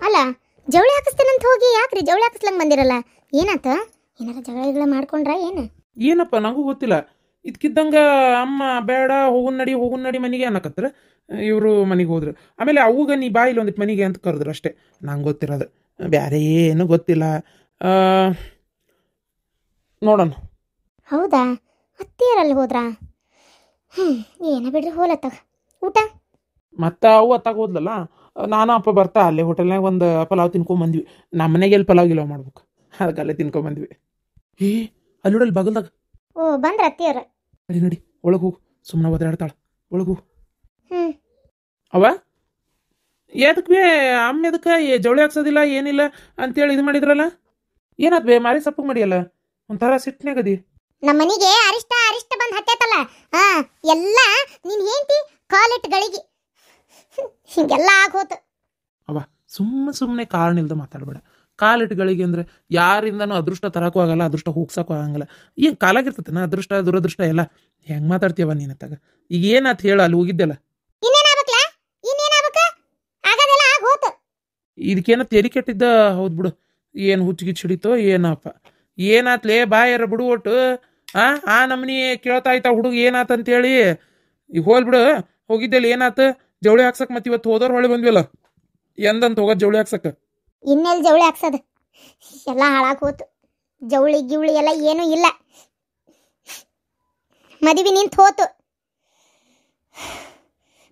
ಅಲ್ಲ ಜವಳಿ ಹಾಕಿಸ್ತೇನಂತ ಹೋಗಿ ಯಾಕ್ರಿ ಜವಳಿ ಹಾಕಿಸ್ಲಂಗೆ ಬಂದಿರಲ್ಲ? ಏನಾತ? ಏನಾರ ಜಗಳ ಮಾಡ್ಕೊಂಡ್ರ ಏನು? ಏನಪ್ಪ ನನಗೂ ಗೊತ್ತಿಲ್ಲ. ಇದಕ್ಕಿದ್ದಂಗೆ ಅಮ್ಮ ಬೇಡ ಹೋಗುನ್ ನಡಿ ಮನೆಗೆ ಅನ್ನಕತ್ರ. ಇವರು ಮನೆಗೆ ಹೋದ್ರು. ಆಮೇಲೆ ಅವಾಗ ನೀ ಬಾ ಇಲ್ಲಿ ಒಂದಿಟ್ಟು ಮನೆಗೆ ಅಂತ ಕರೆದ್ರು ಅಷ್ಟೇ. ನಂಗೆ ಗೊತ್ತಿರೋದು ಬೇರೆ ಏನು ಗೊತ್ತಿಲ್ಲ. ನೋಡೋಣ. ಹೌದಾ? ಅತ್ತಿಯರಲ್ಲಿ ಹೋದ್ರಾ? ಏನ ಬಿಡ್ರಿ, ಹೋಲತ್ತಾಗ ಊಟ ಮತ್ತು ಅವು ಅತ್ತಾಗ ಹೋದ್ಲಲ್ಲ, ನಾನು ಅಪ್ಪ ಬರ್ತಾ ಅಲ್ಲೇ ಹೋಟೆಲ್ನಾಗ ಒಂದು ಪಲಾವ್ ತಿನ್ಕೊಂಬಂದ್ವಿ. ನಮ್ಮ ಮನೆಗೆ ಎಲ್ಲಿ ಪಲಾವ್ ಗಿಲಾವ್ ಮಾಡ್ಬೇಕು, ಅದಕ್ಕೆ ಅಲ್ಲೇ ತಿನ್ಕೊಂಬಂದ್ವಿ. ಅಲ್ಲಿ ನೋಡಲ್ಲಿ ಬಗಲ್ದಾಗ. ಓ ಬಂದ್ರ ಅತ್ತಿಯರ? ನಡಿ ಒಳಗೆ ಹೋಗು, ಸುಮ್ಮನೆ ಒದರಾಡ್ತಾಳ. ಒಳಗೆ ಹೋಗು. ಅವ ಎದಕ್ಕೆ ಬೇ ಅಮ್ಮ ಎದಕ್ಕೆ ಜವಳಿ ಹಾಕ್ಸೋದಿಲ್ಲ ಏನಿಲ್ಲ ಅಂತೇಳಿ ಇದು ಮಾಡಿದ್ರಲ್ಲ? ಏನಾದ್ ಬೇ ಮಾರಿ ಸಪ್ಪಗೆ ಮಾಡಿಯಲ್ಲ, ಒಂಥರ ಸಿಟ್ಟಿನಾಗದಿ. ನಮ್ಮ ಮನೆಗೆ ಅರಿಷ್ಟ ಬಂದು ಹತ್ತೈತಲ್ಲ, ಎಲ್ಲ ನೀನ್ ಹೆಂಡತಿ ಕಾಲಿಟ್ಟು ಗಳಿಗೆ ಹಿಂಗೆಲ್ಲ ಆಗೋತು. ಅವ ಸುಮ್ಮನೆ ಕಾರಣ ಇಲ್ದ ಮಾತಾಡಬೇಡ. ಕಾಲಿಟ್ಟುಗಳಿಗೆ ಅಂದ್ರೆ ಯಾರಿಂದನೂ ಅದೃಷ್ಟ ತರಕ್ಕೂ ಆಗಲ್ಲ, ಅದೃಷ್ಟ ಹೋಗ್ಸಕ್ಕೂ ಆಗಂಗಿಲ್ಲ. ಏನು ಕಾಲಾಗಿರ್ತೈತನ ಅದೃಷ್ಟ ದುರದೃಷ್ಟ ಎಲ್ಲ. ಹೆಂಗೆ ಮಾತಾಡ್ತೀಯವ ನೀನತ್ತಾಗ? ಈಗ ಏನಾತ್ ಹೇಳ, ಅಲ್ಲಿ ಹೋಗಿದ್ದೆಲ್ಲ ಇದಕ್ಕೇನ ತೆರಿ ಕೆಟ್ಟಿದ್ದ. ಹೌದು ಬಿಡು, ಏನು ಹುಚ್ಚಿಗಿಚ್ಚು ಹಿಡಿತೋ ಏನಪ್ಪ. ಏನಾತ್ಲೇ ಬಾಯರ ಬಿಡು ಒಟ್ಟು. ಆ ನಮ್ಮನಿ ಕೇಳ್ತಾ ಆಯ್ತಾ ಹುಡುಗ ಏನಾತಂತೇಳಿ. ಈಗ ಹೋಲ್ಬಿಡು, ಹೋಗಿದ್ದೆಲ್ಲ ಏನಾತ? ಜವಳಿ ಹಾಕ್ಸಕ್ ಮತ್ತೆ ಇವತ್ತು ಹೋದವ್ರು ಹೊಳೆ ಬಂದ್ವಲ್ಲ, ಎಂದಂತ ಹೋಗೋದು ಜವಳಿ ಹಾಕ್ಸಕ್ಕ? ಇನ್ನೆಲ್ಲಿ ಜವಳಿ ಹಾಕ್ಸೋದು, ಎಲ್ಲ ಹಾಳಾಗಿ ಹೋತು. ಜವಳಿ ಗಿವಳಿ ಎಲ್ಲ ಏನೂ ಇಲ್ಲ. ಮದುವೆ ನಿಂತು ಹೋತು.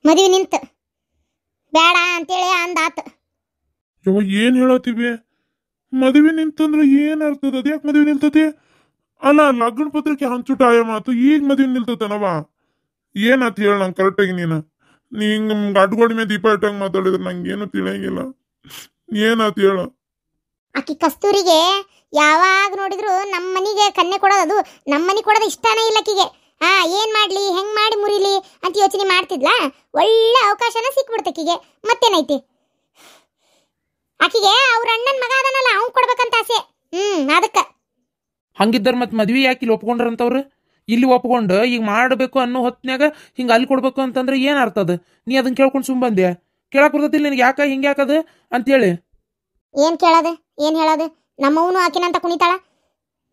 ಮದುವೆ ನಿಂತು ಬೇಡ ಅಂತೇಳಿ ಅಂದಾತ. ಏನ್ ಹೇಳತ್ತೀವಿ? ಮದುವೆ ನಿಂತಂದ್ರೆ ಏನ್ ಅರ್ಥದ? ಅದ್ಯಾಕೆ ಮದುವೆ ನಿಲ್ತತಿ? ಅಲ್ಲ, ಲಗ್ನ ಪತ್ರಿಕೆ ಹಂಚು ಟೈಮ್ ಆತು, ಈಗ ಮದುವೆ ನಿಲ್ತತನವ? ಏನಾತ್ ಹೇಳ ನಂಗೆ ಕರೆಕ್ಟಾಗಿ. ನೀನು ಹಿಂಗ ಅಡ್ಗೋಡಿ ಮೇಲೆ ದೀಪ ಇಟ್ಟಂಗೆ ಮಾತಾಡಿದ್ರೆ ನಂಗೆ ಏನು ತಿಳಿಯಂಗಿಲ್ಲ. ಏನಾತ್ ಹೇಳ? ಆಕಿ ಕಸ್ತೂರಿಗೆ ಯಾವಾಗ ನೋಡಿದ್ರು ನಮ್ಮ ಮನೆಗೆ ಕನ್ನೆ ಕೊಡೋದು, ನಮ್ಮ ಮನೆ ಕೊಡೋದು ಇಷ್ಟನೇ ಇಲ್ಲ ಆಕಿಗೆ. ಏನ್ ಮಾಡ್ಲಿ, ಹೆಂಗ್ ಮಾಡಿ ಮುರಿಲಿ ಅಂತ ಯೋಚನೆ ಮಾಡ್ತಿದ್ಲ. ಒಳ್ಳೆ ಅವಕಾಶನ ಸಿಕ್ಬಿಡ್ತಕ್ಕಿಗೆ. ಮತ್ತೇನೈತಿ? ಆಕಿಗೆ ಅವ್ರ ಅಣ್ಣನ ಮಗ ಅದನಲ್ಲ, ಅವ್ನ್ ಕೊಡ್ಬೇಕಂತ ಆಸೆ. ಅದಕ್ಕ ಹಂಗಿದ್ದಾರ ಮತ್ತೆ ಮದ್ವಿ ಯಾಕೆ ಇಲ್ಲಿ ಒಪ್ಕೊಂಡ್ರಂತವ್ರು? ಇಲ್ಲಿ ಒಪ್ಕೊಂಡು ಈಗ ಮಾಡಬೇಕು ಅನ್ನೋ ಹೊತ್ನ್ಯಾಗ ಹಿಂಗೆ ಅಲ್ಲಿ ಕೊಡ್ಬೇಕು ಅಂತಂದ್ರೆ ಏನು ಅರ್ಥದ? ನೀ ಅದನ್ನ ಕೇಳ್ಕೊಂಡು ಸುಮ್ಮಂದ್ಯಾ? ಕೇಳಕ್ ಬರ್ತತಿಲ್ಲ ನಿನಗೆ, ಯಾಕ ಹಿಂಗೆ ಯಾಕದು ಅಂತೇಳಿ. ಏನ್ ಕೇಳೋದು, ಏನ್ ಹೇಳೋದು? ನಮ್ಮವನು ಆಕಿನಂತ ಕುಣಿತಾಳ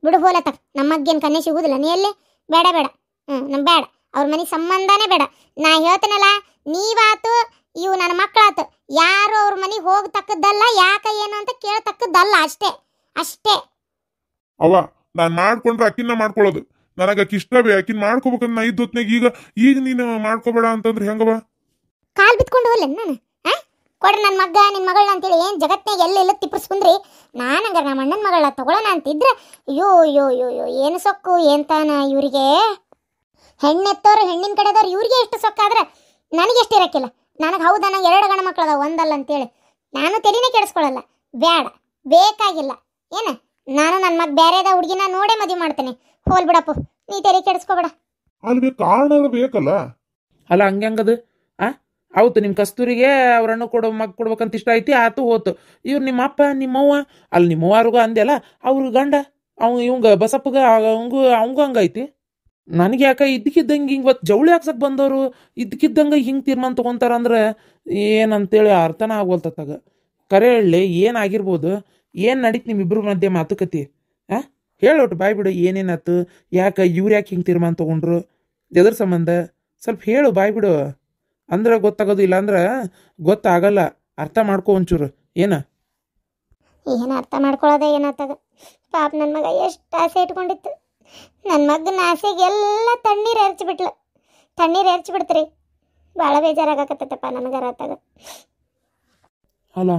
ಬಿಡು. ಹೋಲತ್ತ ನಮ್ಮಗೇನು ಕನ್ನೆ ಸಿಗುದಿಲ್ಲ. ನೀ ಎಲ್ಲಿ? ಬೇಡ ನಮ್ ಬೇಡ, ಅವ್ರ ಮನೆ ಸಂಬಂಧನೇ ಬೇಡ. ನಾ ಹೇಳ್ತೇನಲ್ಲ, ನೀವಾತು ಇವು ನನ್ನ ಮಕ್ಕಳಾತು, ಯಾರು ಅವ್ರ ಮನೆಗೆ ಹೋಗತಕ್ಕದ್ದಲ್ಲ. ಯಾಕ ಏನು ಅಂತ ಕೇಳತಕ್ಕದ್ದಲ್ಲ. ಅಷ್ಟೇ. ಅವ ನಾನ್ ಮಾಡ್ಕೊಂಡ್ರೆ ಅಕ್ಕಿನ ಮಾಡ್ಕೊಳ್ಳೋದು. ನನಗ ಇಷ್ಟ ಬೇ, ಅಕ್ಕಿನ ಮಾಡ್ಕೋಬೇಕಂತ ನಾ ಇದ್ದ ಹೊತ್ನಾಗ ಈಗ ನೀನು ಮಾಡ್ಕೋಬೇಡ ಅಂತಂದ್ರೆ ಹೆಂಗವ? ಕಾಲ್ ಬಿತ್ಕೊಂಡು ಹೋಗ್ಲ ನಾನು? ಕೊಡ್ರಿ ನನ್ನ ಮಗ್ಗ ನಿನ್ನ ಮಗಳನ್ನ ಅಂತೇಳಿ ಏನು ಜಗತ್ನಾಗ ಎಲ್ಲ ತಿಪ್ಪರ್ಸ್ಕೊಂಡ್ರಿ. ನಾನಂಗಾರ ನಮ್ಮ ಅಣ್ಣನ ಮಗಳನ್ನ ತಗೊಳ್ಳೋಣ ಅಂತಿದ್ರೆ ಅಯ್ಯೋ ಏನು ಸೊಕ್ಕು ಎಂತಾನ ಇವರಿಗೆ. ಹೆಣ್ಣೆತ್ತೋರು ಹೆಣ್ಣಿನ ಕಡೆದವ್ರು ಇವ್ರಿಗೆ ಎಷ್ಟು ಸೊಕ್ಕಾದ್ರೆ ನನಗೆ ಎಷ್ಟು ಇರಕ್ಕಿಲ್ಲ. ನನಗೆ ಹೌದಾ, ನಂಗೆ 2 ಗಂಡು ಮಕ್ಕಳದ ಒಂದಲ್ಲ ಅಂತೇಳಿ ನಾನು ತಲೆನೇ ಕೆಡಿಸ್ಕೊಳ್ಳಲ್ಲ. ಬೇಡ, ಬೇಕಾಗಿಲ್ಲ. ಏನು ನಾನು ನನ್ನ ಮಗ ಬೇರೆದ ಹುಡುಗಿನ ನೋಡೇ ಮದುವೆ ಮಾಡ್ತೇನೆ. ಹೋಲ್ ಬಿಡಪ್ಪು, ನೀ ತಲೆ ಕೆಡಿಸ್ಕೋಬೇಡ. ಅಲ್ಲಿ ಕಾರಣ ಬೇಕಲ್ಲ. ಅಲ್ಲ ಹಂಗದು ಹೌದು. ನಿಮ್ಮ ಕಸ್ತೂರಿಗೆ ಅವ್ರ ಅಣ್ಣ ಮಗ ಕೊಡ್ಬೇಕಂತ ಇಷ್ಟ ಐತಿ, ಆತು ಹೋತು. ಇವ್ರು ನಿಮ್ಮ ಅಪ್ಪ ನಿಮ್ಮವ್ವ, ಅಲ್ಲಿ ನಿಮ್ಮವ್ವಾರಿಗೂ ಅಂದೆಲ್ಲ, ಅವ್ರ ಗಂಡ ಇವಂಗ ಬಸಪ್ಪಗ ಅವಂಗೂ ಹಂಗೈತಿ. ನನಗೆ ಯಾಕೆ ಇದ್ದಕ್ಕಿದ್ದಂಗೆ ಇವತ್ತು ಜವಳಿ ಹಾಕ್ಸಕ್ಕೆ ಬಂದವರು ಇದ್ದಕ್ಕಿದ್ದಂಗೆ ಹಿಂಗೆ ತೀರ್ಮಾನ ತೊಗೊತಾರ ಅಂದ್ರೆ ಏನಂತೇಳಿ ಅರ್ಥನ ಆಗೋಲ್ತತ್ತಾಗ. ಕರೆ ಹೇಳಿ ಏನಾಗಿರ್ಬೋದು? ಏನು ನಡೀತು ನಿಮ್ಮಿಬ್ಬರ ಮಧ್ಯೆ ಮಾತುಕತೆ? ಹೇಳೋಟು ಬಾಯ್ ಬಿಡು, ಏನೇನಾಯ್ತು, ಯಾಕೆ ಇವ್ರು ಯಾಕೆ ಹಿಂಗೆ ತೀರ್ಮಾನ ತೊಗೊಂಡ್ರು, ಎದ್ರ ಸಂಬಂಧ? ಸ್ವಲ್ಪ ಹೇಳು, ಬಾಯ್ ಬಿಡು. ಅಂದ್ರೆ ಗೊತ್ತಾಗೋದು, ಇಲ್ಲಾಂದ್ರೆ ಗೊತ್ತಾಗಲ್ಲ. ಅರ್ಥ ಮಾಡ್ಕೊ ಒಂಚೂರು. ಏನು ಅರ್ಥ ಮಾಡ್ಕೊಳ್ಳೋದೆ ಏನಾತಾಗ? ಪಾಪ ನನ್ನ ಮಗ ಎಷ್ಟು ಆಸೆ ಇಟ್ಕೊಂಡಿತ್ತು. ನನ್ನ ಮಗನ ಆಸೆಗೆಲ್ಲ ತಣ್ಣೀರು ಎರಚಿಬಿಡ್ತೀರಿ. ಭಾಳ ಬೇಜಾರಾಗತ್ತಪ್ಪ ನನಗರಾತಾಗ. ಅಲ್ಲ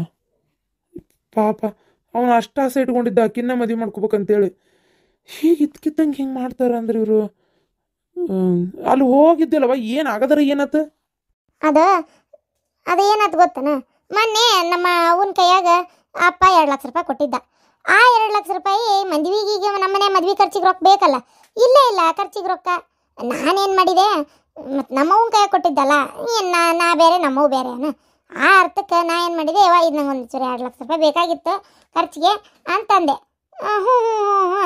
ಪಾಪ ಅವನು ಅಷ್ಟು ಆಸೆ ಇಟ್ಕೊಂಡಿದ್ದ ಅಕ್ಕಿನ್ನ ಮದುವೆ ಮಾಡ್ಕೋಬೇಕಂತೇಳಿ. ಹೀಗೆ ಇದ್ಕಿದ್ದಂಗೆ ಹಿಂಗೆ ಮಾಡ್ತಾರ ಅಂದ್ರೆ ಇವರು. ಅಲ್ಲಿ ಹೋಗಿದ್ದಲ್ಲವ, ಏನು ಆಗದ್ರ ಏನತ್ತ? ಅದೇನಾಯ್ತು ಗೊತ್ತನ? ಮೊನ್ನೆ ನಮ್ಮ ಅವನ ಕೈಯಾಗ ಅಪ್ಪ 2 ಲಕ್ಷ ರೂಪಾಯಿ ಕೊಟ್ಟಿದ್ದ. ಆ 2 ಲಕ್ಷ ರೂಪಾಯಿ ಮದುವೆಗೆ ನಮ್ಮನೆ ಮದುವೆ ಖರ್ಚಿಗೆ ರೊಕ್ಕ ಬೇಕಲ್ಲ. ಇಲ್ಲ ಖರ್ಚಿಗೆ ರೊಕ್ಕ ನಾನೇನು ಮಾಡಿದೆ, ಮತ್ತು ನಮ್ಮವನ ಕೈಯಾಗ ಕೊಟ್ಟಿದ್ದಲ್ಲ, ನಾ ಬೇರೆ ನಮ್ಮವು ಬೇರೆ ಆ ಅರ್ಥಕ್ಕೆ ನಾ ಏನು ಮಾಡಿದೆ, ಇದು ನಂಗೆ ಒಂದು 2 ಲಕ್ಷ ರೂಪಾಯಿ ಬೇಕಾಗಿತ್ತು ಖರ್ಚಿಗೆ ಅಂತಂದೆ. ಹ್ಞೂ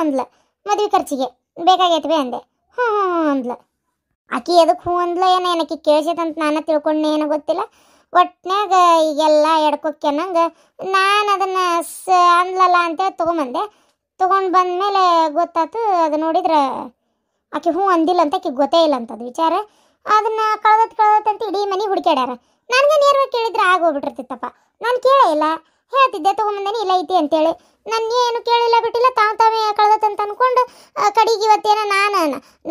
ಅಂದ್ಲ. ಮದುವೆ ಖರ್ಚಿಗೆ ಬೇಕಾಗೈತೆ ಅಂದೆ. ಹ್ಞೂ ಅಂದ್ಲ. ಆಕಿ ಎದಕ್ಕೆ ಹ್ಞೂ ಅಂದ್ಲ ಏನೋ, ಏನಕ್ಕೆ ಕೇಳಿಸೈತಂತ ನಾನು ತಿಳ್ಕೊಂಡೆ ಏನೋ ಗೊತ್ತಿಲ್ಲ. ಒಟ್ನ್ಯಾಗ ಈಗೆಲ್ಲ ಎಡ್ಕೊಕ್ಕೆನಂಗೆ ನಾನು ಅದನ್ನು ಅನ್ಲಲ್ಲ ಅಂತೇಳಿ ತೊಗೊಂಬಂದೆ. ತೊಗೊಂಡು ಬಂದಮೇಲೆ ಗೊತ್ತಾಯ್ತು ಅದು ನೋಡಿದ್ರೆ ಆಕೆ ಹ್ಞೂ ಅಂದಿಲ್ಲ ಅಂತ ಆಕೆ ಗೊತ್ತೇ ಇಲ್ಲ ಅಂತದು ವಿಚಾರ. ಅದನ್ನು ಕಳ್ದತ್ತಂತ ಇಡೀ ಮನೆ ಹುಡುಕ್ಯಾಡ್ಯಾರ. ನನಗೆ ನೇರವಾಗಿ ಕೇಳಿದ್ರೆ ಆಗೋಗ್ಬಿಟ್ಟಿರ್ತಿತ್ತಪ್ಪ. ನಾನು ಕೇಳೇ ಇಲ್ಲ, ಹೇಳ್ತಿದ್ದೆ ತೊಗೊಂಬಂದೇನಿ ಇಲ್ಲ ಐತಿ ಅಂತೇಳಿ. ನಾನು ಏನು ಕೇಳಿಲ್ಲ ಬಿಟ್ಟಿಲ್ಲ, ತಾವೇ ಕಳ್ದತ್ತಂತ ಅಂದ್ಕೊಂಡು ಕಡೆಗೆ ಇವತ್ತೇನೋ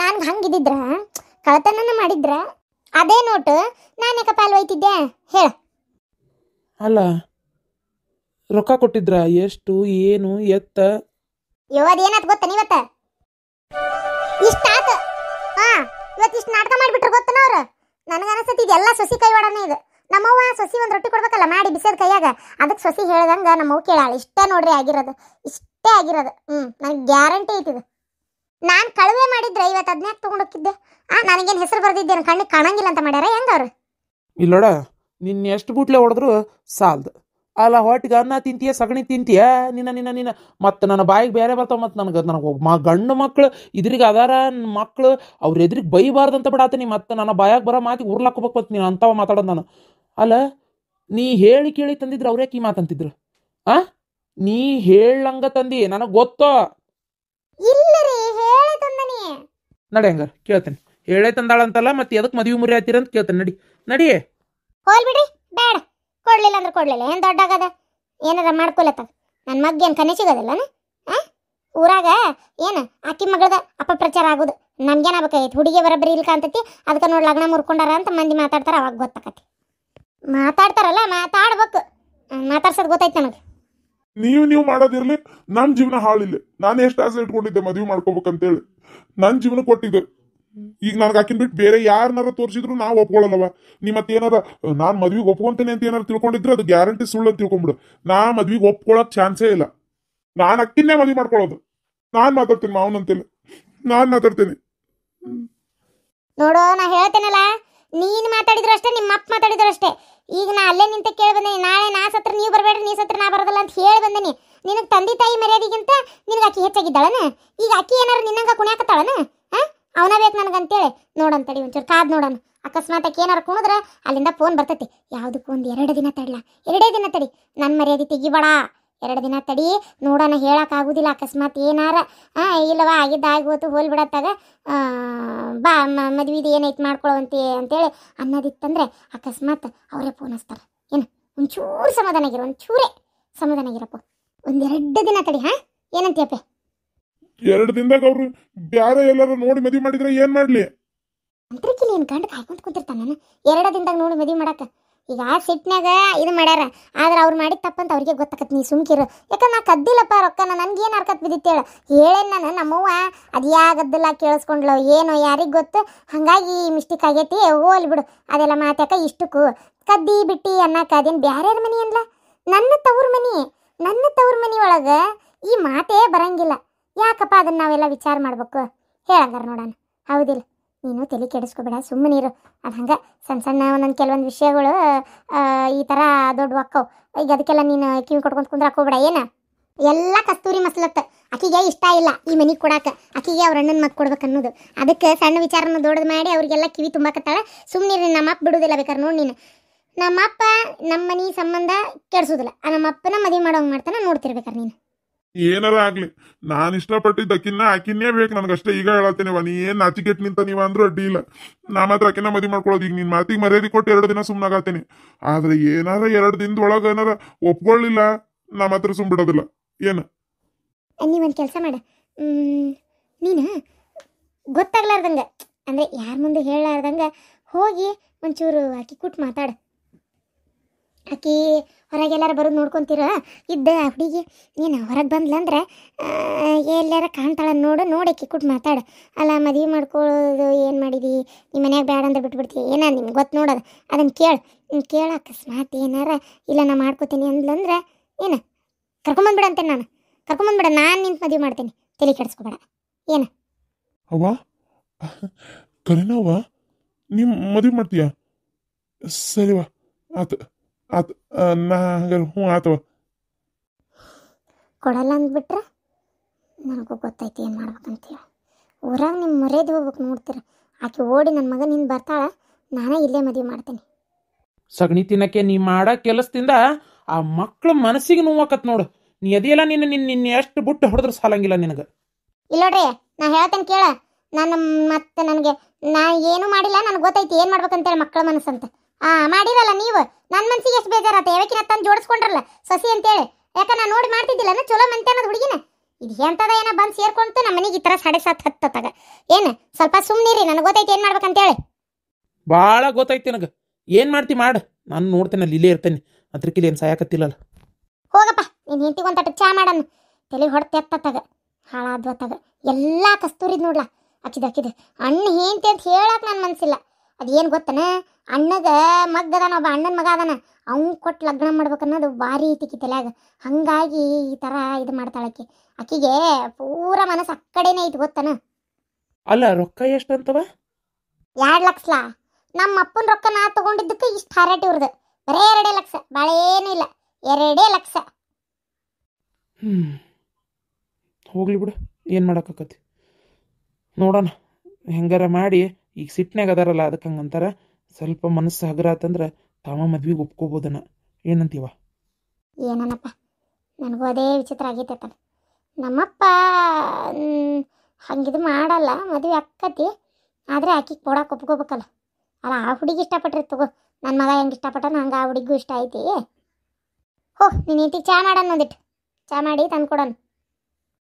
ನಾನು ಹಂಗಿದ್ದಿದ್ರ ಕಳ್ತನ ಮಾಡಿದ್ರ ಅದೇ ನೋಟು ನಾನು ಯಾಕಪ್ಪ ಅಲ್ಲಿ ಒಯ್ತಿದ್ದೆ ಹೇಳ. ಅಲ್ಲ ರೊಕ್ಕ ಕೊಟ್ಟಿದ್ರ ಎಷ್ಟು ಏನು ಎತ್ತ? ಅದೇನಾತ್ ಗೊತ್ತ ನೀವತ್ತ ಇಷ್ಟಾತ. ಇವತ್ತು ಇಷ್ಟು ನಾಟಕ ಮಾಡಿಬಿಟ್ರೆ ಗೊತ್ತನ ಅವ್ರು. ನನಗೆ ಅನಿಸ್ತೈತಿ ಇದೆಲ್ಲ ಸೊಸಿ ಕೈ ಒಡನೆ ಇದು. ನಮ್ಮವ್ವ ಸೊಸಿ ಒಂದು ರೊಟ್ಟಿ ಕೊಡ್ಬೇಕಲ್ಲ ಮಾಡಿ ಬಿಸಿದ ಕೈಯಾಗ, ಅದಕ್ಕೆ ಸೊಸಿ ಹೇಳ್ದಂಗೆ ನಮ್ಮವ್ವ ಕೇಳಾಳ. ಇಷ್ಟೇ ನೋಡ್ರಿ ಆಗಿರೋದು, ಇಷ್ಟೇ ಆಗಿರೋದು. ನನಗೆ ಗ್ಯಾರಂಟಿ ಐತಿದು. ನಾನು ಕಳುವೆ ಮಾಡಿದ್ರೆ ಇವತ್ತು ಅದನ್ಯಾಕೆ ತೊಗೊಂಡೋಗಿದ್ದೆ? ನನಗೇನು ಹೆಸರು ಬರ್ದಿದ್ದೇನೆ ಕಣ್ಣಿಗೆ ಕಾಣಂಗಿಲ್ಲ ಅಂತ ಮಾಡ್ಯಾರ ಹೆಂಗ ಅವ್ರು? ಇಲ್ಲೋಡ ನಿನ್ನ ಎಷ್ಟು ಬುಟ್ಲೆ ಹೊಡೆದ್ರು ಸಾಲ್ದು. ಅಲ್ಲ ಹೊಟ್ಟಿಗೆ ಅನ್ನ ತಿಂತೀಯ ಸಗಣಿ ತಿಂತೀಯ ನಿನ್ನ ಮತ್ತು ನನ್ನ ಬಾಯಿಗೆ ಬೇರೆ ಬರ್ತಾವ. ಮತ್ತು ನನಗೆ ಗಂಡು ಮಕ್ಕಳು ಇದ್ರಿಗೆ ಅದಾರ ಮಕ್ಕಳು ಅವ್ರ ಎದ್ರಿಗೆ ಬೈಬಾರ್ದಂತ ಬಿಡಾತೀನಿ. ಮತ್ತು ನನ್ನ ಬಾಯಾಗ ಬರೋ ಮಾತಿಗೆ ಉರ್ಲಾಕೋಬೇಕು ಮತ್ತು ನೀನು ಅಂಥವ ಮಾತಾಡೋದು ನಾನು. ಅಲ್ಲ ನೀ ಹೇಳಿ ಕೇಳಿ ತಂದಿದ್ರು ಅವ್ರ್ಯಾಕೆ ಈ ಮಾತಂತಿದ್ರು? ನೀ ಹೇಳಂಗ ತಂದಿ ನನಗೆ ಗೊತ್ತೋ. ನಡಿ ಹಂಗಾರ ಕೇಳ್ತೇನೆ. ಹೇಳೇ ತಂದಾಳಂತಲ್ಲ ಮತ್ತೆ ಎದಕ್ಕೆ ಮದುವೆ ಮುರಿ ಆಯ್ತೀರ ಅಂತ ಕೇಳ್ತೇನೆ. ನಡಿ ಹೋಲ್ ಬಿಡ್ರಿ, ಬೇಡ. ಕೊಡ್ಲಿಲ್ಲ ಅಂದ್ರೆ ಕೊಡ್ಲಿಲ್ಲ, ಏನು ದೊಡ್ಡಾಗದ? ಏನಾರ ಮಾಡ್ಕೊಲತ್ತಾಗ ನನ್ನ ಮಗ್ ಏನು ಕನೆ ಸಿಗೋದಿಲ್ಲನ? ಊರಾಗ ಏನು ಅಕ್ಕಿ ಮಗಳದ ಅಪಪ್ರಚಾರ ಆಗೋದು ನಮ್ಗೇನಾಗಬೇಕಾಗಿತ್ತು? ಹುಡುಗಿ ಬರಬ್ಬರಿ ಇಲ್ಕ ಅಂತೈತಿ, ಅದಕ್ಕೆ ನೋಡಿ ಲಗ್ನ ಮುರ್ಕೊಂಡಾರ ಅಂತ ಮಂದಿ ಮಾತಾಡ್ತಾರ. ಅವಾಗ ಗೊತ್ತಾಕತಿ. ಮಾತಾಡ್ತಾರಲ್ಲ ಮಾತಾಡ್ಬೇಕು, ಮಾತಾಡ್ಸೋದು ಗೊತ್ತೈತೆ ನನಗೆ. ನೀವು ಮಾಡೋದಿರ್ಲಿ, ನನ್ನ ಜೀವನ ಹಾಳಿಲ್ಲ. ನಾನು ಎಷ್ಟು ಆಸೆ ಇಟ್ಕೊಂಡಿದ್ದೆ ಮದುವೆ ಮಾಡ್ಕೋಬೇಕಂತೇಳಿ. ನನ್ನ ಜೀವನ ಕೊಟ್ಟಿದ್ದೆ. ಈಗ ನನಗೆ ಆಕಿನ ಬಿಟ್ಟು ಬೇರೆ ಯಾರನ್ನಾರ ತೋರಿಸಿದ್ರು ನಾವು ಒಪ್ಕೊಳ್ಳಲ್ಲವ. ನೀ ಮತ್ತೇನಾರ ನಾನು ಮದ್ವಿಗೆ ಒಪ್ಕೊಂತೇನೆ ಅಂತ ಏನಾರು ತಿಳ್ಕೊಂಡಿದ್ರೆ ಅದು ಗ್ಯಾರಂಟಿ ಸುಳ್ಳು ಅಂತ ತಿಳ್ಕೊಂಬಿಡು. ನಾ ಮದ್ವಿಗೆ ಒಪ್ಕೊಳ್ಳೋಕೆ ಚಾನ್ಸೇ ಇಲ್ಲ. ನಾನು ಅಕ್ಕಿನ್ನೇ ಮದ್ವೆ ಮಾಡ್ಕೊಳ್ಳೋದು. ನಾನು ಮಾತಾಡ್ತೀನಿ ಮಾವನಂತೇಳಿ, ನಾನು ಮಾತಾಡ್ತೀನಿ. ನೋಡೋ ನಾ ಹೇಳ್ತೇನಲ್ಲ, ನೀನು ಮಾತಾಡಿದ್ರು ಅಷ್ಟೇ, ನಿಮ್ಮ ಅಪ್ಪ ಮಾತಾಡಿದ್ರು ಅಷ್ಟೇ. ಈಗ ನಾ ಅಲ್ಲೇ ನಿಂತ ಕೇಳಿ ಬಂದೇನಿ. ನಾಳೆ ನಾ ಸತ್ರ ನೀವು ಬರಬೇಡ್ರಿ, ನೀ ಸತ್ರ ನಾ ಬರೋದಲ್ಲ ಅಂತ ಹೇಳಿ ಬಂದೇನಿ. ನಿನಗೆ ತಂದೆ ತಾಯಿ ಮರ್ಯಾದೆಗಿಂತ ನಿನಗೆ ಅಕ್ಕಿ ಹೆಚ್ಚಾಗಿದ್ದಾಳನ? ಈಗ ಅಕ್ಕಿ ಏನಾರು ನಿನ್ನಂಗ ಕುಣ್ಯಾಕತ್ತಾಳನ? ಅವನ ಬೇಕು ನನಗಂತೇಳಿ ನೋಡಂತಡಿ ಒಂಚೂರು ಕಾದ್ ನೋಡೋಣ. ಅಕಸ್ಮಾತ್ ಆಕೆ ಏನಾರು ಕುಣಿದ್ರೆ ಅಲ್ಲಿಂದ ಫೋನ್ ಬರ್ತೈತಿ. ಯಾವುದಕ್ಕೂ ಒಂದು 2 ದಿನ ತಡಲ, 2 ದಿನ ತಡಿ. ನನ್ನ ಮರ್ಯಾದೆ ತೆಗಿಬೇಡ, 2 ದಿನ ತಡಿ ನೋಡೋಣ. ಹೇಳೋಕ್ಕಾಗೋದಿಲ್ಲ ಅಕಸ್ಮಾತ್ ಏನಾರ ಇಲ್ಲವ ಆಗಿದ್ದ ಆಗೋತು ಹೋಲ್ ಬಿಡತ್ತಾಗ ಬಾ ಮದ್ವಿದು ಏನೈತೆ ಮಾಡ್ಕೊಳ್ಳೋವಂತೆ ಅಂತೇಳಿ ಅನ್ನೋದಿತ್ತಂದ್ರೆ ಅಕಸ್ಮಾತ್ ಅವರೇ ಫೋನ್ ಹಚ್ತಾರೆ. ಏನು ಒಂಚೂರು ಸಮಾಧಾನ ಆಗಿರೋ, ಒಂಚೂರೇ ಸಮಾಧಾನ ಆಗಿರಪ್ಪ. 1-2 ದಿನ ತಡಿ. ಏನಂತೀಯಪ್ಪ? 2 ದಿನದಾಗ ಅವ್ರು ಬ್ಯಾರೆ ಎಲ್ಲಾರು ನೋಡಿ ಮದ್ವೆ ಮಾಡಿದ್ರೆ ಏನ್ ಮಾಡ್ಲಿ? ಅಂತರಿಕಿಲಿ ಏನು ಗಂಡ ಕಾಯ್ಕೊಂತ ಕುಂತಿರ್ತಾನ ನಾನು 2 ದಿನದಾಗ ನೋಡಿ ಮದ್ವೆ ಮಾಡಾಕ. ಈಗ ಸಿಟ್ನಾಗ ಇದು ಮಾಡ್ಯಾರ, ಆದ್ರೆ ಅವ್ರು ಮಾಡಿದ ತಪ್ಪಂತ ಅವ್ರಿಗೆ ಗೊತ್ತಾಕತ್. ನೀ ಸುಮ್ಕಿರು, ಯಾಕಂದ್ರೆ ನಾ ಕದ್ದಿಲ್ಲಪ್ಪ ರೊಕ್ಕನ. ನನ್ಗೇನು ಅರ್ಕತ್ ಬಿದ್ದಿತ್ತೇಳ ಹೇಳೇನು ನಾನು. ನಮ್ಮವ್ವ ಅದ್ಯಾಗದ್ದಲ್ಲ ಕೇಳಿಸ್ಕೊಂಡ್ಲು ಏನೋ ಯಾರಿಗೆ ಗೊತ್ತು. ಹಾಗಾಗಿ ಮಿಸ್ಟೇಕ್ ಆಗೈತಿ, ಹೋಲ್ ಬಿಡು ಅದೆಲ್ಲ ಮಾತಾಕ. ಇಷ್ಟಕ್ಕೂ ಕದ್ದಿ ಬಿಟ್ಟಿ ಅನ್ನಕ್ಕೆ ಅದೇನು ಬ್ಯಾರ್ಯಾರ ಮನಿ ಅನ್ಲ? ನನ್ನ ತವ್ರ ಮನಿ ಒಳಗೆ ಈ ಮಾತೇ ಬರಂಗಿಲ್ಲ. ಯಾಕಪ್ಪ ಅದನ್ನ ನಾವೆಲ್ಲ ವಿಚಾರ ಮಾಡ್ಬೇಕು ಹೇಳಂಗಾರ ನೋಡೋಣ. ಹೌದಿಲ್ಲ? ನೀನು ತಲೆ ಕೆಡಿಸ್ಕೊಬೇಡ, ಸುಮ್ಮನಿರು. ಅದು ಹಂಗೆ ಸಣ್ಣ ಒಂದೊಂದು ಕೆಲವೊಂದು ವಿಷಯಗಳು ಈ ಥರ ದೊಡ್ಡ ಅಕ್ಕವು. ಈಗ ಅದಕ್ಕೆಲ್ಲ ನೀನು ಕಿವಿ ಕೊಟ್ಕೊಂತ ಕುಂದ್ರೆ ಹಾಕೋಬೇಡ. ಏನು ಎಲ್ಲ ಕಸ್ತೂರಿ ಮಸ್ಲತ್ತ. ಆಕಿಗೆ ಇಷ್ಟ ಇಲ್ಲ ಈ ಮನೆಗೆ ಕೊಡಾಕ, ಆಕಿಗೆ ಅವ್ರ ಅಣ್ಣನ ಮಗ ಕೊಡ್ಬೇಕು ಅನ್ನೋದು. ಅದಕ್ಕೆ ಸಣ್ಣ ವಿಚಾರನ ದೊಡ್ಡದು ಮಾಡಿ ಅವ್ರಿಗೆಲ್ಲ ಕಿವಿ ತುಂಬಾಕತ್ತಾಳ. ಸುಮ್ಮನಿರಿ, ನಮ್ಮಪ್ಪ ಬಿಡುವುದಿಲ್ಲ. ಬೇಕಾದ್ರೆ ನೋಡಿ ನೀನು, ನಮ್ಮಪ್ಪ ನಮ್ಮ ಮನೆ ಸಂಬಂಧ ಕೆಡ್ಸೋದಿಲ್ಲ. ನಮ್ಮಪ್ಪನ ಮದುವೆ ಮಾಡೋಂಗೆ ಮಾಡ್ತಾನೆ, ನೋಡ್ತಿರ್ಬೇಕಾರೆ ನೀನು. ಏನಾರ ಆಗ್ಲಿ, ನಾನು ಇಷ್ಟಪಟ್ಟಿದ್ದ ಆಕಿನ್ನೇ ಬೇಕು ನನಗಷ್ಟೇ. ಈಗ ಹೇಳತ್ತೇನೆ, ನೀ ಏನ್ ನಾಚಿಕೆಟ್ ನಿಂತ ನೀವ ಅಂದ್ರೂ ಅಡ್ಡಿ ಇಲ್ಲ. ನಾ ಮಾತ್ರ ಆಕಿನ ಮದುವೆ ಮಾಡ್ಕೊಳ್ಳೋದು. ಈಗ ನಿನ್ ಮಾತಿಗೆ ಮರ್ಯಾದೆ ಕೊಟ್ಟು 2 ದಿನ ಸುಮ್ಮನಾಗತ್ತೇನೆ. ಆದ್ರೆ ಏನಾರ 2 ದಿನದೊಳಗ ಏನಾರ ಒಪ್ಕೊಳ್ಳಿಲ್ಲ, ನಾ ಮಾತ್ರ ಸುಮ್ ಬಿಡೋದಿಲ್ಲ. ಏನ ನೀವೊಂದು ಕೆಲಸ ಮಾಡ, ನೀನು ಗೊತ್ತಾಗ್ಲಾರ್ದಂಗ ಅಂದ್ರೆ ಯಾರ ಮುಂದೆ ಹೇಳಲಾರ್ದಂಗ ಹೋಗಿ ಒಂಚೂರು ಆಕಿ ಕೂಟ್ ಮಾತಾಡ. ಆಕಿ ಹೊರಗೆಲ್ಲಾರ ಬರೋದು ನೋಡ್ಕೊತೀರ ಇದ್ದ ಹುಡುಗಿ ಏನು ಹೊರಗೆ ಬಂದ್ಲಂದ್ರೆ ಎಲ್ಲಾರ ಕಾಣ್ತಾಳ ನೋಡಿ ಆಕಿ ಕೂಟ್ ಮಾತಾಡ. ಅಲ್ಲ ಮದುವೆ ಮಾಡ್ಕೊಳ್ಳೋದು ಏನು ಮಾಡಿದಿ, ನಿಮ್ಮ ಮನ್ಯಾಗ ಬೇಡ ಅಂತ ಬಿಟ್ಬಿಡ್ತೀವಿ ಏನ ನಿಮ್ಗೆ ಗೊತ್ತು ನೋಡೋದು. ಅದನ್ನು ಕೇಳ ಅಕಸ್ಮಾತ್ ಏನಾರ ಇಲ್ಲ ನಾ ಮಾಡ್ಕೋತೀನಿ ಅಂದ್ಲಂದ್ರೆ ಏನು ಕರ್ಕೊಂಬಂದ್ಬಿಡ ಅಂತೇನೆ. ಕರ್ಕೊಂಬಂದ್ಬಿಡ, ನಾನು ನಿಂತು ಮದುವೆ ಮಾಡ್ತೀನಿ, ತಲೆ ಕೆಡಿಸ್ಕೊಬೇಡ. ಏನು ಅವ್ವ ಕರೀನವ್ವ, ನೀ ಮದುವೆ ಮಾಡ್ತೀಯ? ಸರಿವಾ, ಆತು ನಾ ಹಂಗಾರೆ ಹ್ಞೂ ಆತವ. ಕೊಡಲ್ಲ ಅಂದ್ಬಿಟ್ರೆ ನನಗೂ ಗೊತ್ತೈತಿ ಏನು ಮಾಡ್ಬೇಕಂತೀಯ. ಊರಾಗ ನಿಮ್ಮ ಮರ್ಯಾದೆ ಹೋಗ್ಬೇಕು ನೋಡ್ತೀರ. ಆಕೆ ಓಡಿ ನನ್ನ ಮಗನಿಂದ ಬರ್ತಾಳ, ನಾನೇ ಇಲ್ಲೇ ಮದುವೆ ಮಾಡ್ತೀನಿ. ಸಗಣಿ ತಿನ್ನಕ್ಕೆ ನೀ ಮಾಡೋ ಕೆಲಸದಿಂದ ಆ ಮಕ್ಳ ಮನಸ್ಸಿಗೆ ನೋವಾಕತ್ ನೋಡು. ನೀ ಅದಿಯಲ್ಲ ನಿನ್ನ ಎಷ್ಟು ಬುಟ್ಟು ಹೊಡೆದ್ರು ಸಾಲಂಗಿಲ್ಲ ನಿನಗೆ. ಇಲ್ಲ ನೋಡ್ರಿ, ನಾ ಹೇಳ್ತೇನೆ ಕೇಳ. ನಾನು ಮತ್ತೆ ನನಗೆ ನಾ ಏನು ಮಾಡಿಲ್ಲ, ನನಗೆ ಗೊತ್ತೈತಿ ಏನು ಮಾಡ್ಬೇಕಂತೇಳಿ ಮಕ್ಕಳ ಮನಸ್ಸಂತ. ಮಾಡಿರಲ್ಲ ನೀವು. ನನ್ನ ಮನ್ಸಿಗೆ ಎಷ್ಟು ಬೇಜಾರತ್ತ, ಯಾವಕ್ಕಿನ ತಂದು ಜೋಡಿಸ್ಕೊಂಡ್ರಲ್ಲ ಸಸಿ ಅಂತೇಳಿ. ಯಾಕೆ ನಾನು ನೋಡಿ ಮಾಡ್ತಿದ್ದಿಲ್ಲ ಚಲೋ ಮಂತೆ ಅನ್ನೋದು ಹುಡುಗಿನ. ಇದು ಎಂಥದ ಏನೋ ಬಂದು ಸೇರ್ಕೊಂತು ನಮ್ಮ ಮನೆಗೆ ಈ ಥರ 7:30 ಹತ್ತತ್ತಾಗ. ಏನು ಸ್ವಲ್ಪ ಸುಮ್ಮನಿರಿ, ನನಗೆ ಗೊತ್ತೈತಿ ಏನು ಮಾಡ್ಬೇಕಂತೇಳಿ. ಭಾಳ ಗೊತ್ತೈತಿ ನನಗೆ. ಏನು ಮಾಡ್ತಿ ಮಾಡು, ನಾನು ನೋಡ್ತೇನೆ, ಅಲ್ಲಿ ಇಲ್ಲೇ ಇರ್ತೇನೆ. ಅದ್ರಕ್ಕಿಲ್ಲಿ ಏನು ಸಾಯಕತ್ತಿಲ್ಲಲ್ಲ. ಹೋಗಪ್ಪ, ನೀನು ಹೆಂಡತಿಗೆ ಒಂದು ತಟ್ಟಕ್ಕೆ ಚಾ ಮಾಡನ್ನು. ತಲೆ ಹೊಡ್ತೆ ಎತ್ತತ್ತಾಗ ಹಾಳಾದ್ವತ್ತಾಗ ಎಲ್ಲ ಕಸ್ತೂರಿದ್ ನೋಡ್ಲಾ. ಅಕ್ಕಿದ ಅಣ್ಣ ಹೆಂಡತಿ ಅಂತ ಹೇಳಕ್ಕೆ ನನ್ನ ಮನಸ್ಸಿಲ್ಲ. ಅದೇನು ಗೊತ್ತನ, ಅಣ್ಣಗ ಮಗ್ಗ ಅದಾನ, ಒಬ್ಬ ಅಣ್ಣನ ಮಗ ಅದಾನ. ಅವ್ನು ಕೊಟ್ಟು ಲಗ್ನ ಮಾಡ್ಬೇಕನ್ನೋದು ಭಾರಿ ಐತಿಕಿ ತಲೆಯಾಗ. ಹಾಗಾಗಿ ಈ ಥರ ಇದು ಮಾಡ್ತಾಳಕ್ಕೆ. ಆಕಿಗೆ ಪೂರ ಮನಸ್ಸು ಆ ಕಡೆನೇ ಐತಿ ಗೊತ್ತನ. ಅಲ್ಲ, ರೊಕ್ಕ ಎಷ್ಟಂತವ? 2 ಲಕ್ಷ. ನಮ್ಮ ಅಪ್ಪನ ರೊಕ್ಕ ನಾ ತಗೊಂಡಿದ್ದಕ್ಕೆ ಇಷ್ಟು ಹಾರಾಟಿ ಇವ್ರದ್ದು. ಬರೇ 2 ಲಕ್ಷ, ಭಾಳ ಏನೂ ಇಲ್ಲ, 2 ಲಕ್ಷ. ಹೋಗ್ಲಿ ಬಿಡು, ಏನು ಮಾಡೋಕ್ಕಾಕತಿ. ನೋಡೋಣ ಹೆಂಗಾರ ಮಾಡಿ. ಈಗ ಸಿಟ್ನಾಗ ಅದಾರಲ್ಲ, ಅದಕ್ಕೆ ಹಂಗಂತಾರ. ಸ್ವಲ್ಪ ಮನಸ್ಸು ಹಗರ ಆತಂದ್ರೆ ತಾವ ಮದ್ವೆಗೆ ಒಪ್ಕೋಬೋದನ. ಏನಂತೀವ? ಏನನಪ್ಪ, ನನಗೂ ಅದೇ ವಿಚಿತ್ರ ಆಗೈತೆ. ನಮ್ಮಪ್ಪ ಹಂಗಿದು ಮಾಡಲ್ಲ, ಮದುವೆ ಅಕ್ಕತಿ. ಆದರೆ ಆಕಿಗೆ ಕೊಡಕ್ಕೆ ಒಪ್ಕೋಬೇಕಲ್ಲ. ಅಲ್ಲ, ಆ ಹುಡುಗಿ ಇಷ್ಟಪಟ್ರಿ ತಗೋ. ನನ್ನ ಮಗ ಹೆಂಗೆ ಇಷ್ಟಪಟ್ಟನ ಹಂಗೆ ಆ ಹುಡುಗಿಗೂ ಇಷ್ಟ ಐತಿ. ನೀನು ಇಂಟಿಗೆ ಚಾ ಮಾಡೋಣ, ಒಂದಿಟ್ಟು ಚಾ ಮಾಡಿ ತಂದು ಕೊಡೋಣ.